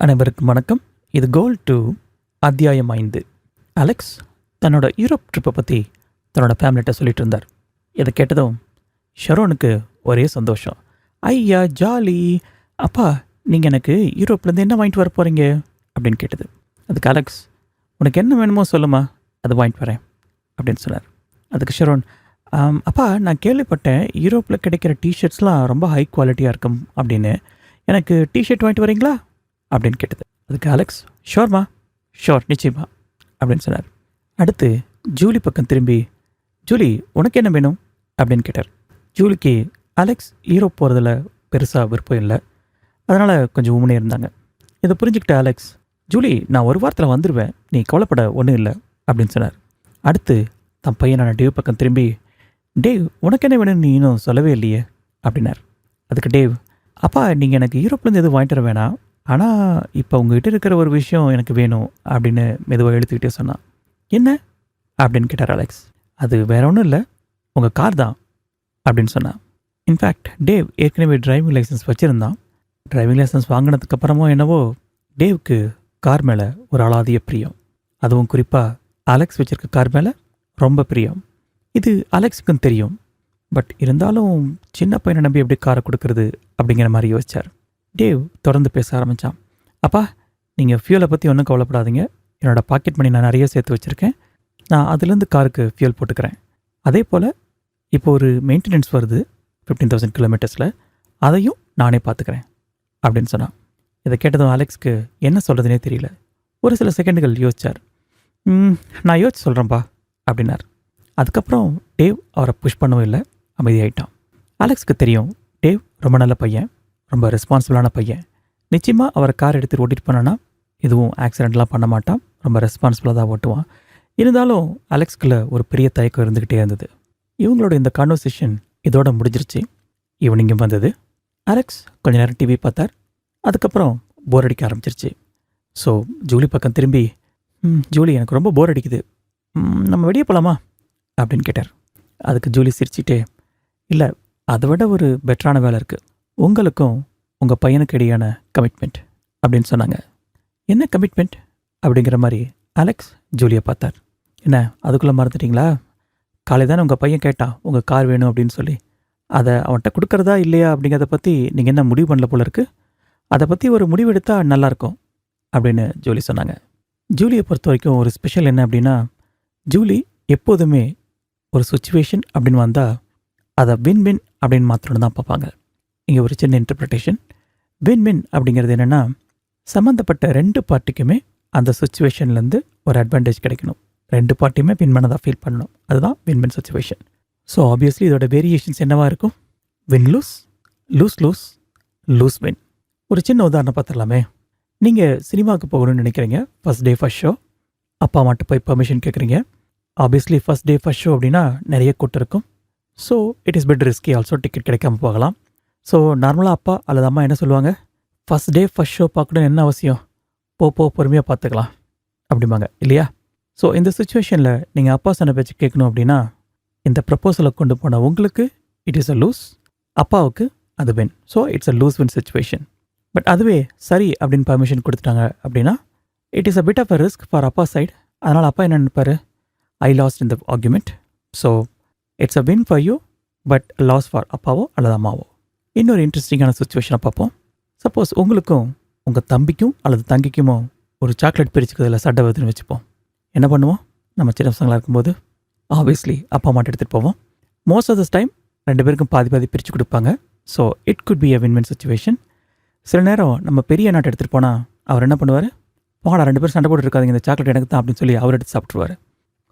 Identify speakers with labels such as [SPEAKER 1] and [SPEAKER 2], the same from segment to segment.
[SPEAKER 1] அனைவருக்கும் வணக்கம். இது Goal-2 அத்தியாயம் 5. அலெக்ஸ் தன்னோட யூரோப் ட்ரிப்பை பற்றி தன்னோட ஃபேமிலிட்ட சொல்லிட்டு இருந்தார். இதை கேட்டதும் ஷரோனுக்கு ஒரே சந்தோஷம். ஐயா ஜாலி, அப்பா நீங்கள் எனக்கு யூரோப்லேருந்து என்ன வாங்கிட்டு வர போகிறீங்க அப்படின்னு கேட்டது. அதுக்கு அலெக்ஸ், உனக்கு என்ன வேணுமோ சொல்லுமா, அது வாங்கிட்டு வரேன் அப்படின்னு சொன்னார். அதுக்கு ஷரோன், அப்பா நான் கேள்விப்பட்டேன் யூரோப்பில் கிடைக்கிற டிஷர்ட்ஸ்லாம் ரொம்ப ஹை குவாலிட்டியாக இருக்கும் அப்படின்னு, எனக்கு டிஷர்ட் வாங்கிட்டு வரீங்களா அப்படின்னு கேட்டது. அதுக்கு அலெக்ஸ், ஷோர்மா, ஷோர், நிச்சயமா அப்படின்னு சொன்னார். அடுத்து ஜூலி பக்கம் திரும்பி, ஜூலி உனக்கு என்ன வேணும் அப்படின்னு கேட்டார். ஜூலிக்கு அலெக்ஸ் யூரோப் போகிறதுல பெருசாக விருப்பம் இல்லை, அதனால் கொஞ்சம் ஊமனே இருந்தாங்க. இதை புரிஞ்சுக்கிட்ட அலெக்ஸ், ஜூலி நான் ஒரு வாரத்தில் வந்துடுவேன், நீ கவலைப்பட ஒன்றும் இல்லை அப்படின்னு சொன்னார். அடுத்து தன் பையனான டேவ் பக்கம் திரும்பி, டேவ் உனக்கு என்ன வேணும்னு நீ இன்னும் சொல்லவே இல்லையே அப்படின்னார். அதுக்கு டேவ், அப்பா நீங்கள் எனக்கு யூரோப்லேருந்து எதுவும் வாங்கிட்டு வர வேணாம், ஆனால் இப்போ உங்ககிட்ட இருக்கிற ஒரு விஷயம் எனக்கு வேணும் அப்படின்னு மெதுவாக எழுத்துக்கிட்டே சொன்னான். என்ன அப்படின்னு கேட்டார் அலெக்ஸ். அது வேற ஒன்றும் இல்லை, உங்கள் கார் தான் அப்படின்னு சொன்னான். இன்ஃபேக்ட் டேவ் ஏற்கனவே டிரைவிங் லைசன்ஸ் வச்சுருந்தான். டிரைவிங் லைசன்ஸ் வாங்கினதுக்கப்புறமோ என்னவோ டேவுக்கு கார் மேலே ஒரு அலாதிய பிரியம், அதுவும் குறிப்பாக அலெக்ஸ் வச்சுருக்க கார் மேலே ரொம்ப பிரியம். இது அலெக்ஸுக்கும் தெரியும். பட் இருந்தாலும் சின்ன பையனை நம்பி எப்படி காரை கொடுக்கறது அப்படிங்கிற மாதிரி யோசிச்சார். டேவ் தொடர்ந்து பேச ஆரம்பித்தான். அப்பா நீங்கள் ஃபியூலை பற்றி ஒன்றும் கவலைப்படாதீங்க, என்னோடய பாக்கெட் மணி நான் நிறைய சேர்த்து வச்சுருக்கேன், நான் அதுலேருந்து காருக்கு ஃபியூல் போட்டுக்கிறேன். அதே போல் இப்போ ஒரு மெயின்டெனன்ஸ் வருது 15,000 கிலோமீட்டர்ஸில், அதையும் நானே பார்த்துக்கிறேன் அப்படின்னு சொன்னான். இதை கேட்டதும் அலெக்ஸ்க்கு என்ன சொல்கிறதுனே தெரியல. ஒரு சில செகண்டுகள் யோசித்தார். நான் யோசிச்சு சொல்கிறேன்ப்பா அப்படின்னார். அதுக்கப்புறம் டேவ் அவரை புஷ் பண்ணவும் இல்லை, அமைதியாயிட்டான். அலெக்ஸ்க்கு தெரியும் டேவ் ரொம்ப நல்ல பையன், ரொம்ப ரெஸ்பான்சிபிளான பையன். நிச்சயமாக அவரை கார் எடுத்துகிட்டு ஓட்டிகிட்டு போனான்னா எதுவும் ஆக்சிடெண்ட்லாம் பண்ண மாட்டான், ரொம்ப ரெஸ்பான்சிபிளாக தான் ஓட்டுவான். இருந்தாலும் அலெக்ஸ்குள்ள ஒரு பெரிய தயக்கம் இருந்துக்கிட்டே இருந்தது. இவங்களோட இந்த கான்வர்சேஷன் இதோட முடிஞ்சிருச்சு. ஈவினிங் வந்தது. அலெக்ஸ் கொஞ்ச நேரம் டிவி பார்த்தார். அதுக்கப்புறம் போர் அடிக்க ஆரம்பிச்சிருச்சு. ஸோ ஜூலி பக்கம் திரும்பி, ஜூலி எனக்கு ரொம்ப போர் அடிக்குது, நம்ம வெளியே போகலாமா அப்படின்னு கேட்டார். அதுக்கு ஜூலி சிரிச்சிட்டே, இல்லை அதை விட ஒரு பெட்டரான வேலை இருக்குது, உங்களுக்கும் உங்கள் பையனுக்கு இடையான கமிட்மெண்ட் அப்படின்னு சொன்னாங்க. என்ன கமிட்மெண்ட் அப்படிங்கிற மாதிரி அலெக்ஸ் ஜூலியை பார்த்தார். என்ன அதுக்குள்ளே மறந்துட்டிங்களா? காலை தானே உங்கள் பையன் கேட்டான் உங்கள் கார் வேணும் அப்படின்னு சொல்லி, அதை அவன்கிட்ட கொடுக்குறதா இல்லையா அப்படிங்கிறத பற்றி நீங்கள் என்ன முடிவு பண்ணல போல இருக்குது, அதை பற்றி ஒரு முடிவு எடுத்தால் நல்லாயிருக்கும் அப்படின்னு ஜூலி சொன்னாங்க. ஜூலியை பொறுத்த வரைக்கும் ஒரு ஸ்பெஷல் என்ன அப்படின்னா, ஜூலி எப்போதுமே ஒரு சுச்சுவேஷன் அப்படின்னு வந்தால் அதை வின் வின் அப்படின்னு மாத்திரம் தான் பார்ப்பாங்க. இங்கே ஒரு சின்ன இன்டர்பிரிட்டேஷன். வின் வின் அப்படிங்கிறது என்னென்னா, சம்மந்தப்பட்ட ரெண்டு பார்ட்டிக்குமே அந்த சுச்சுவேஷன்லேருந்து ஒரு அட்வான்டேஜ் கிடைக்கணும், ரெண்டு பார்ட்டியுமே வின் பண்ணதாக ஃபீல் பண்ணணும், அதுதான் win win situation. So obviously இதோட வேரியேஷன்ஸ் என்னவாக இருக்கும்? Win lose, lose lose, lose win. ஒரு சின்ன உதாரணம் பார்த்துடலாமே. நீங்கள் சினிமாவுக்கு போகணும்னு நினைக்கிறீங்க, ஃபஸ்ட் டே ஃபஸ்ட் ஷோ, அப்பா அம்மாட்ட போய் பர்மிஷன் கேட்குறீங்க. Obviously first day first show அப்படின்னா நிறைய கூட்டம் இருக்கும். So it is bit risky also, ticket கிடைக்காம போகலாம். ஸோ நார்மலாக அப்பா அல்லது அம்மா என்ன சொல்லுவாங்க, ஃபஸ்ட் டே ஃபஸ்ட் ஷோ பார்க்கணுன்னு என்ன அவசியம், பொறுமையாக பார்த்துக்கலாம் அப்படிம்பாங்க இல்லையா? ஸோ இந்த சுச்சுவேஷனில் நீங்கள் அப்பா சொன்ன பேச்சு கேட்கணும் அப்படின்னா, இந்த ப்ரப்போசலை கொண்டு போன உங்களுக்கு இட் இஸ் அ லூஸ், அப்பாவுக்கு அது win. So it's a lose win situation. But அதுவே சரி அப்படின்னு பர்மிஷன் கொடுத்துட்டாங்க அப்படின்னா it is a bit of a risk for அப்பா சைட். அதனால் அப்பா என்ன நினைப்பார், I lost in the argument. So it's a win for you, but loss for அப்பாவோ அல்லது அம்மாவோ. இன்னொரு இன்ட்ரெஸ்டிங்கான சுச்சுவேஷனை பார்ப்போம். சப்போஸ் உங்களுக்கும் உங்கள் தம்பிக்கும் அல்லது தங்கிக்குமோ ஒரு சாக்லேட் பிரிச்சுக்கிறதுல சட்டை வருதுன்னு வச்சுப்போம். என்ன பண்ணுவோம்? நம்ம சின்ன பசங்களாக இருக்கும்போது ஆப்வியஸ்லி அப்பா அம்மாட்ட எடுத்துகிட்டு போவோம். மோஸ்ட் ஆஃப் த டைம் ரெண்டு பேருக்கும் பாதி பாதி பிரித்து கொடுப்பாங்க. So it could be a win win situation. சில நேரம் நம்ம பெரிய நாட்டை எடுத்துகிட்டு போனால் அவர் என்ன பண்ணுவார், போகலாம் ரெண்டு பேரும் சண்டை போட்டு இருக்காதிங்க, இந்த சாக்லேட் எனக்கு தான் அப்படின்னு சொல்லி அவர் எடுத்து சாப்பிட்ருவார்.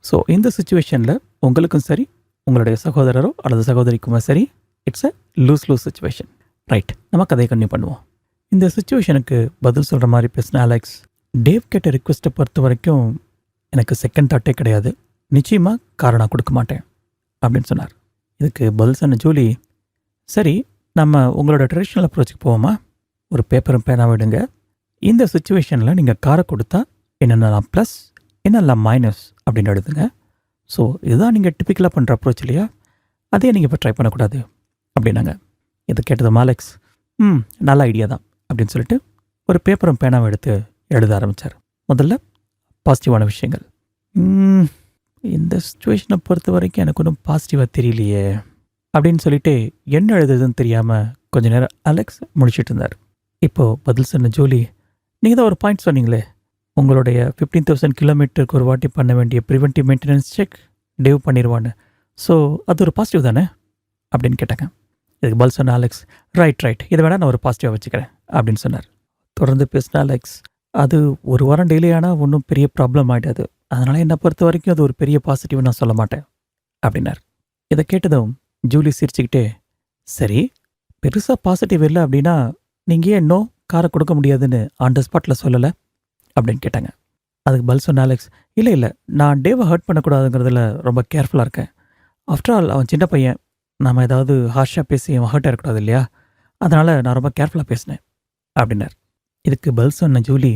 [SPEAKER 1] ஸோ இந்த சுச்சுவேஷனில் உங்களுக்கும் சரி உங்களுடைய சகோதரரோ அல்லது சகோதரிக்குமே சரி, it's a lose lose situation. Right, நம்ம கதையை கன்டினியூ பண்ணுவோம். இந்த சுச்சுவேஷனுக்கு பதில் சொல்கிற மாதிரி பேசின அலெக்ஸ், டேவ் கேட்ட ரிக்வெஸ்ட்டை பொறுத்த வரைக்கும் எனக்கு செகண்ட் தாட்டே கிடையாது, நிச்சயமாக காரை நான் கொடுக்க மாட்டேன் அப்படின்னு சொன்னார். இதுக்கு பதில் சொன்ன ஜூலி, சரி நம்ம உங்களோட ட்ரெடிஷ்னல் அப்ரோச்சுக்கு போவோமா, ஒரு பேப்பரும் பேனாக விடுங்க, இந்த சுச்சுவேஷனில் நீங்கள் காரை கொடுத்தா என்னென்னலாம் ப்ளஸ் என்னெல்லாம் மைனஸ் அப்படின்னு எழுதுங்க. ஸோ இதுதான் நீங்கள் டிப்பிக்கலாக பண்ணுற அப்ரோச் இல்லையா, அதே நீங்கள் இப்போ ட்ரை பண்ணக்கூடாது அப்படின்னாங்க. இதை கேட்டதும் அலெக்ஸ், நல்ல ஐடியா தான் அப்படின்னு சொல்லிட்டு ஒரு பேப்பரும் பேனாவும் எடுத்து எழுத ஆரம்பித்தார். முதல்ல பாசிட்டிவான விஷயங்கள். இந்த சுச்சுவேஷனை பொறுத்த வரைக்கும் எனக்கு ஒன்றும் பாசிட்டிவாக தெரியலையே அப்படின்னு சொல்லிட்டு என்ன எழுதுறதுன்னு தெரியாமல் கொஞ்ச நேரம் அலெக்ஸ் முழிச்சிட்டு இருந்தார். இப்போது பதில் சொன்ன ஜூலி, நீங்கள் தான் ஒரு பாயிண்ட் சொன்னீங்களே, உங்களுடைய 15,000 கிலோமீட்டருக்கு ஒரு வாட்டி பண்ண வேண்டிய ப்ரிவென்டிவ் மெயின்டெனன்ஸ் செக் டேவ் பண்ணிடுவான்னு. ஸோ அது ஒரு பாசிட்டிவ் தானே அப்படின்னு கேட்டாங்க. இதுக்கு பதில் சொன்ன அலெக்ஸ், ரைட் இதை வேணால் நான் ஒரு பாசிட்டிவாக வச்சுக்கிறேன் அப்படின்னு சொன்னார். தொடர்ந்து பேசின அலெக்ஸ், அது ஒரு வாரம் டெய்லி ஆனால் ஒன்றும் பெரிய ப்ராப்ளம் ஆகிடாது, அதனால் என்னை பொறுத்த வரைக்கும் அது ஒரு பெரிய பாசிட்டிவ் நான் சொல்ல மாட்டேன் அப்படின்னார். இதை கேட்டதும் ஜூலி சிரிச்சுக்கிட்டே, சரி பெருசாக பாசிட்டிவ் இல்லை அப்படின்னா நீங்கள் ஏன் இன்னும் காரை கொடுக்க முடியாதுன்னு ஆன் த ஸ்பாட்டில் சொல்லலை அப்படின்னு கேட்டாங்க. அதுக்கு பதில் சொன்ன அலெக்ஸ், இல்லை நான் டேவை ஹர்ட் பண்ணக்கூடாதுங்கிறதுல ரொம்ப கேர்ஃபுல்லாக இருக்கேன். ஆஃப்டர் ஆல் அவன் சின்ன பையன், நம்ம ஏதாவது ஹார்ஷாக பேசி அவன் ஹர்ட் ஆகிடக்கூடாது இல்லையா, அதனால் நான் ரொம்ப கேர்ஃபுல்லாக பேசினேன் அப்படின்னார். இதுக்கு பதில் சொன்ன ஜூலி,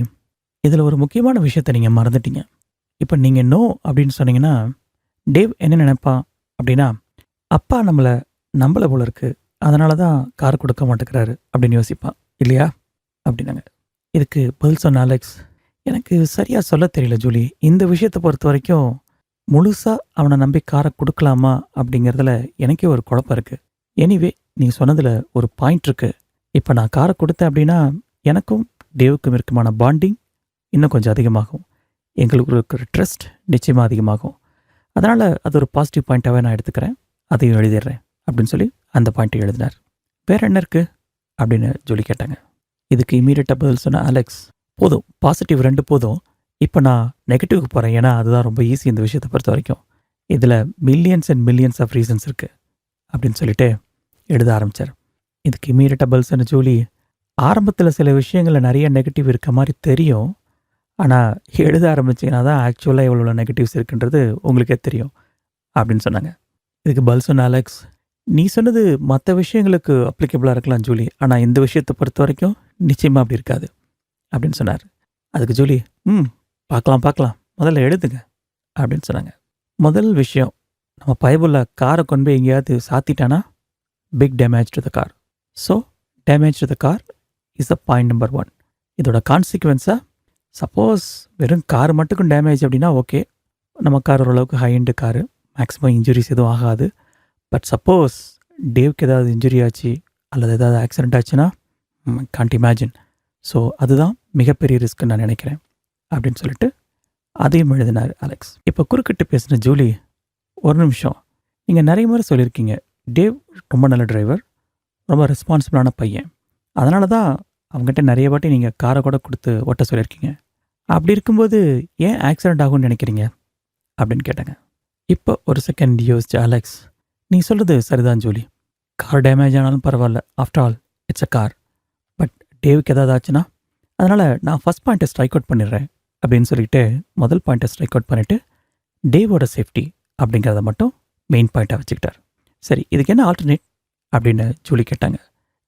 [SPEAKER 1] இதில் ஒரு முக்கியமான விஷயத்தை நீங்கள் மறந்துட்டீங்க. இப்போ நீங்கள் நோ அப்படின்னு சொன்னீங்கன்னா டேவ் என்ன நினைப்பான் அப்படின்னா, அப்பா நம்பலை போல இருக்கு, அதனால தான் கார் கொடுக்க மாட்டேங்கிறாரு அப்படின்னு யோசிப்பான் இல்லையா அப்படின்னாங்க. இதுக்கு பதில் சொன்ன அலெக்ஸ், எனக்கு சரியாக சொல்ல தெரியல ஜூலி, இந்த விஷயத்தை பொறுத்த வரைக்கும் முழுசாக அவனை நம்பி காரை கொடுக்கலாமா அப்படிங்கிறதுல எனக்கே ஒரு குழப்பம் இருக்குது. எனிவே நீ சொன்னதில் ஒரு பாயிண்ட் இருக்குது. இப்போ நான் காரை கொடுத்தேன் அப்படின்னா எனக்கும் டேவுக்கும் இருக்குமான பாண்டிங் இன்னும் கொஞ்சம் அதிகமாகும், எங்களுக்கு இருக்கிற ட்ரஸ்ட் நிச்சயமாக அதிகமாகும். அதனால் அது ஒரு பாசிட்டிவ் பாயிண்ட்டாகவே நான் எடுத்துக்கிறேன், அதையும் எழுதிடுறேன் அப்படின்னு சொல்லி அந்த பாயிண்ட்டை எழுதினார். வேறு என்ன இருக்குது அப்படின்னு ஜூலி கேட்டாங்க. இதுக்கு இமீடியட்டாக பதில் சொன்ன அலெக்ஸ், போதும் பாசிட்டிவ் 2 போதும், இப்போ நான் நெகட்டிவ்க்கு போகிறேன், ஏன்னா அதுதான் ரொம்ப ஈஸி இந்த விஷயத்தை பொறுத்த வரைக்கும். இதில் millions and millions of reasons இருக்குது அப்படின்னு சொல்லிட்டு எழுத ஆரம்பித்தார். இதுக்கு இமீடியட்டாக பதில் சொன்ன ஜூலி, ஆரம்பத்தில் சில விஷயங்களில் நிறைய நெகட்டிவ் இருக்க மாதிரி தெரியும், ஆனால் எழுத ஆரம்பிச்சிங்கன்னா தான் ஆக்சுவலாக எவ்வளோ நெகட்டிவ்ஸ் இருக்குன்றது உங்களுக்கே தெரியும் அப்படின்னு சொன்னாங்க. இதுக்கு பதில் சொன்ன அலெக்ஸ், நீ சொன்னது மற்ற விஷயங்களுக்கு அப்ளிகபிளாக இருக்கலாம் ஜூலி, ஆனால் இந்த விஷயத்தை பொறுத்த வரைக்கும் நிச்சயமாக அப்படி இருக்காது அப்படின்னு சொன்னார். அதுக்கு ஜூலி, பார்க்கலாம் முதல்ல எழுதுங்க அப்படின்னு சொன்னாங்க. முதல் விஷயம், நம்ம பைபிளில் காரை கொண்டு போய் எங்கேயாவது சாத்திட்டானா big damage to the car. So damage to the car is the point number 1. இதோட கான்சிக்வன்ஸாக சப்போஸ் வெறும் கார் மட்டுக்கும் டேமேஜ் அப்படின்னா ஓகே, நம்ம கார் ஓரளவுக்கு high end car, maximum injuries எதுவும் ஆகாது. பட் சப்போஸ் டேவுக்கு ஏதாவது இன்ஜுரி ஆச்சு அல்லது ஏதாவது ஆக்சிடென்ட் ஆச்சுன்னா காண்ட் இமேஜின். ஸோ அதுதான் மிகப்பெரிய ரிஸ்க்குன்னு நான் நினைக்கிறேன் அப்படின்னு சொல்லிட்டு அதையும் எழுதினார் அலெக்ஸ். இப்போ குறுக்கிட்டு பேசின ஜூலி, ஒரு நிமிஷம், நீங்கள் நிறைய முறை சொல்லியிருக்கீங்க டேவ் ரொம்ப நல்ல டிரைவர், ரொம்ப ரெஸ்பான்சிபிளான பையன், அதனால தான் அவங்ககிட்ட நிறைய வாட்டி நீங்கள் காரை கூட கொடுத்து ஓட்ட சொல்லியிருக்கீங்க. அப்படி இருக்கும்போது ஏன் ஆக்சிடென்ட் ஆகும்னு நினைக்கிறீங்க அப்படின்னு கேட்டாங்க. இப்போ ஒரு செகண்ட் யோசிச்சு அலெக்ஸ், நீ சொல்கிறது சரிதான் ஜூலி, கார் டேமேஜ் ஆனாலும் பரவாயில்ல, after all it's a car. But டேவுக்கு ஏதாவது ஆச்சுன்னா, அதனால் நான் ஃபஸ்ட் பாயிண்ட்டை ஸ்ட்ரைக் அவுட் பண்ணிடுறேன் அப்படின்னு சொல்லிட்டு முதல் பாயிண்ட்டை ஸ்ட்ரைக் அவுட் பண்ணிவிட்டு டேவோட சேஃப்டி அப்படிங்கிறத மட்டும் மெயின் பாயிண்ட்டாக வச்சுக்கிட்டார். சரி, இதுக்கு என்ன ஆல்டர்னேட் அப்படின்னு ஜூலி கேட்டாங்க.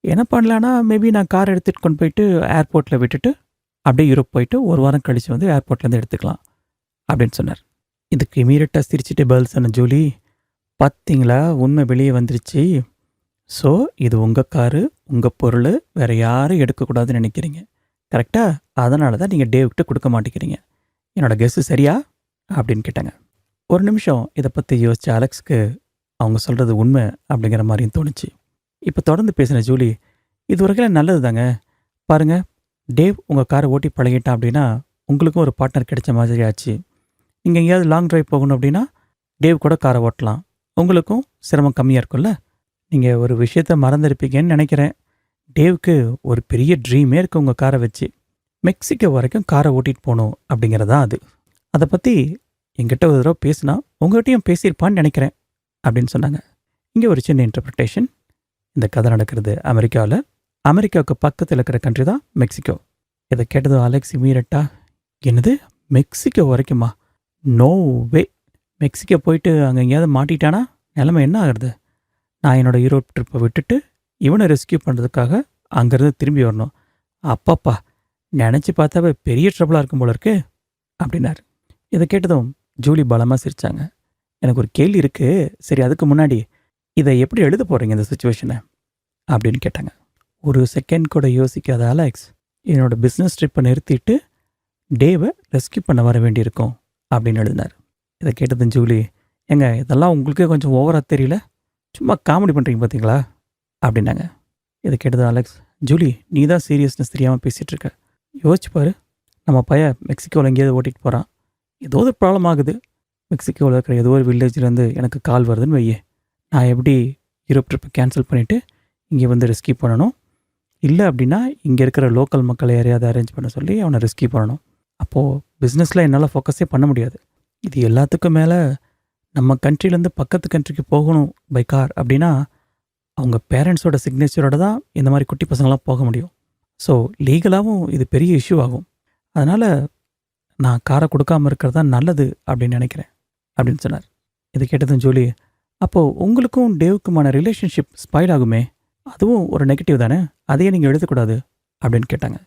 [SPEAKER 1] என்ன பண்ணலான்னா, மேபி நான் கார் எடுத்துகிட்டு கொண்டு போயிட்டு ஏர்போர்ட்டில் விட்டுட்டு அப்படியே யூரோப் போயிட்டு ஒரு வாரம் கழித்து வந்து ஏர்போர்ட்லேருந்து எடுத்துக்கலாம் அப்படின்னு சொன்னார். இதுக்கு இமீடியட்டாக சிரிச்சுட்டு பதில் சொன்ன ஜூலி, பார்த்தீங்களா உண்மை வெளியே வந்துருச்சு. ஸோ இது உங்கள் காரு, உங்கள் பொருள், வேறு யாரும் எடுக்கக்கூடாதுன்னு நினைக்கிறீங்க கரெக்டாக, அதனால தான் நீங்கள் டேவ்கிட்ட கொடுக்க மாட்டேங்கிறீங்க. என்னோடய கெஸ்ஸு சரியா அப்படின்னு கேட்டாங்க. ஒரு நிமிஷம் இதை பற்றி யோசித்த அலெக்ஸ்க்கு அவங்க சொல்கிறது உண்மை அப்படிங்கிற மாதிரியும் தோணுச்சு. இப்போ தொடர்ந்து பேசின ஜூலி, இது வரைக்கும் நல்லது தாங்க, பாருங்கள் டேவ் உங்கள் காரை ஓட்டி பழகிட்டான் அப்படின்னா உங்களுக்கும் ஒரு பார்ட்னர் கிடைச்ச மாதிரி ஆச்சு. நீங்கள் எங்கேயாவது லாங் ட்ரைவ் போகணும் அப்படின்னா டேவ் கூட காரை ஓட்டலாம், உங்களுக்கும் சிரமம் கம்மியாக இருக்கும்ல. நீங்கள் ஒரு விஷயத்த மறந்துருப்பீங்கன்னு நினைக்கிறேன், டேவுக்கு ஒரு பெரிய ட்ரீமே இருக்குது உங்கள் காரை வச்சு, மெக்சிகோ வரைக்கும் காரை ஓட்டிகிட்டு போகணும் அப்படிங்கிறதான் அது. அதை பற்றி என்கிட்ட ஒரு தடவை பேசினா உங்கள்கிட்டையும் பேசியிருப்பான்னு நினைக்கிறேன் அப்படின்னு சொன்னாங்க. இங்கே ஒரு சின்ன இன்டர்பிரிட்டேஷன். இந்த கதை நடக்கிறது அமெரிக்காவில், அமெரிக்காவுக்கு பக்கத்தில் இருக்கிற கண்ட்ரி தான் மெக்சிகோ. இதை கேட்டதும் அலெக்ஸ் இமீடியட்டா, என்னது மெக்சிகோ வரைக்குமா, நோ வே, மெக்சிகோ போயிட்டு அங்கே எங்கேயாவது மாட்டிட்டானா நிலைமை என்ன ஆகுறது, நான் என்னோடய யூரோப் ட்ரிப்பை விட்டுட்டு இவனை ரெஸ்கியூ பண்ணுறதுக்காக அங்கேருந்து திரும்பி வரணும், அப்பாப்பா நினச்சி பார்த்தாவே பெரிய ட்ரபிளாக இருக்கும் போல இருக்கு அப்படின்னாரு. இதை கேட்டதும் ஜூலி பலமாக சிரித்தாங்க. எனக்கு ஒரு கேள்வி இருக்குது, சரி அதுக்கு முன்னாடி இதை எப்படி எழுத போகிறீங்க இந்த சுச்சுவேஷனை அப்படின்னு கேட்டாங்க. ஒரு செகண்ட் கூட யோசிக்காத அலெக்ஸ், என்னோடய பிஸ்னஸ் ட்ரிப்பை நிறுத்திட்டு டேவை ரெஸ்கியூ பண்ண வர வேண்டியிருக்கும் அப்படின்னு எழுதினார். இதை கேட்டதும் ஜூலி, ஏங்க இதெல்லாம் உங்களுக்கே கொஞ்சம் ஓவராக தெரியல, சும்மா காமெடி பண்ணுறீங்க பார்த்தீங்களா அப்படின்னாங்க. இதை கேட்டது அலெக்ஸ், ஜூலி நீ தான் சீரியஸ்னஸ் தெரியாமல் பேசிகிட்டு இருக்க. யோசிச்சு பாரு, நம்ம பையன் மெக்சிகோவில் எங்கேயாவது ஓட்டிகிட்டு போகிறான், ஏதோ ஒரு ப்ராப்ளம் ஆகுது, மெக்சிகோவில் இருக்கிற ஏதோ ஒரு வில்லேஜ்லேருந்து எனக்கு கால் வருதுன்னு வையே, நான் எப்படி யூரோப் ட்ரிப்பை கேன்சல் பண்ணிவிட்டு இங்கே வந்து ரெஸ்கியூ பண்ணணும்? இல்லை அப்படின்னா இங்கே இருக்கிற லோக்கல் மக்களை யாரையாவது அரேஞ்ச் பண்ண சொல்லி அவனை ரெஸ்கியூ பண்ணணும். அப்போது பிஸ்னஸில் என்னால் ஃபோக்கஸே பண்ண முடியாது. இது எல்லாத்துக்கும் மேலே நம்ம கண்ட்ரிலேருந்து பக்கத்து கண்ட்ரிக்கு போகணும் பை கார் அப்படின்னா அவங்க பேரண்ட்ஸோட சிக்னேச்சரோட தான் இந்த மாதிரி குட்டி பசங்களாம் போக முடியும். ஸோ லீகலாகவும் இது பெரிய இஷ்யூ ஆகும். அதனால் நான் காரை கொடுக்காமல் இருக்கிறது தான் நல்லது அப்படின்னு நினைக்கிறேன் அப்படின்னு சொன்னார். இது கேட்டதும் ஜூலி, அப்போது உங்களுக்கும் டேவுக்குமான ரிலேஷன்ஷிப் ஸ்பாயில் ஆகுமே, அதுவும் ஒரு நெகட்டிவ் தானே, அதையே நீங்கள் எழுதக்கூடாது அப்படின்னு கேட்டாங்க.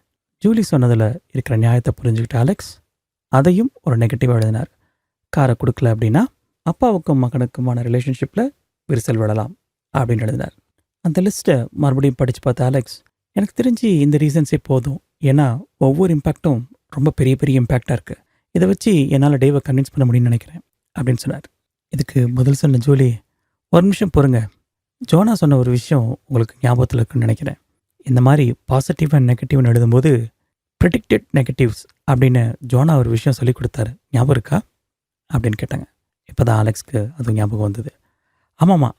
[SPEAKER 1] ஜூலி சொன்னதில் இருக்கிற நியாயத்தை புரிஞ்சுக்கிட்ட அலெக்ஸ் அதையும் ஒரு நெகட்டிவாக எழுதினார். காரை கொடுக்கல அப்படின்னா அப்பாவுக்கும் மகனுக்குமான ரிலேஷன்ஷிப்பில் விரிசல் விடலாம் அப்படின்னு எழுதினார். அந்த லிஸ்ட்டை மறுபடியும் படித்து பார்த்த அலெக்ஸ், எனக்கு தெரிஞ்சு இந்த ரீசன்ஸே போதும், ஏன்னா ஒவ்வொரு இம்பேக்டும் ரொம்ப பெரிய பெரிய இம்பேக்டாக இருக்குது, இதை வச்சு என்னால் டேவை கன்வின்ஸ் பண்ண முடியும்னு நினைக்கிறேன் அப்படின்னு சொன்னார். இதுக்கு பதில் சொன்ன ஜூலி, ஒரு நிமிஷம் பொறுங்க, ஜோனா சொன்ன ஒரு விஷயம் உங்களுக்கு ஞாபகத்தில் இருக்குன்னு நினைக்கிறேன். இந்த மாதிரி பாசிட்டிவ் அண்ட் நெகட்டிவ்னு எழுதும்போது ப்ரெடிக்டட் நெகட்டிவ்ஸ் அப்படின்னு ஜோனா ஒரு விஷயம் சொல்லி கொடுத்தாரு, ஞாபகம் இருக்கா அப்படின்னு கேட்டாங்க. இப்போ தான் அலெக்ஸ்க்கு அது ஞாபகம் வந்தது. ஆமாம்மா,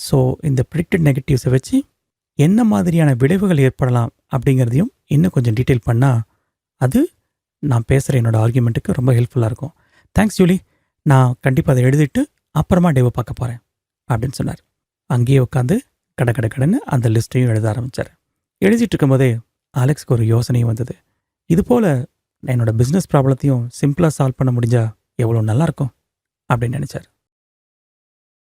[SPEAKER 1] ஸோ இந்த ப்ரெடிக்டட் நெகட்டிவ்ஸை வச்சு என்ன மாதிரியான விளைவுகள் ஏற்படலாம் அப்படிங்கிறதையும் இன்னும் கொஞ்சம் டீட்டெயில் பண்ணால் அது நான் பேசுகிற என்னோடய ஆர்கியூமெண்ட்டுக்கு ரொம்ப ஹெல்ப்ஃபுல்லாக இருக்கும். தேங்க்ஸ் ஜூலி, நான் கண்டிப்பாக அதை எழுதிட்டு அப்புறமா டேவை பார்க்க போகிறேன் அப்படின்னு சொன்னார். அங்கேயே உட்காந்து கடன்னு அந்த லிஸ்ட்டையும் எழுத ஆரம்பித்தார். எழுதிட்டு இருக்கும்போதே அலெக்ஸ்க்கு ஒரு யோசனையும் வந்தது. இதுபோல் என்னோடய பிஸ்னஸ் ப்ராப்ளத்தையும் சிம்பிளாக சால்வ் பண்ண முடிஞ்சால் எவ்வளோ நல்லாயிருக்கும் அப்படின்னு நினச்சார்.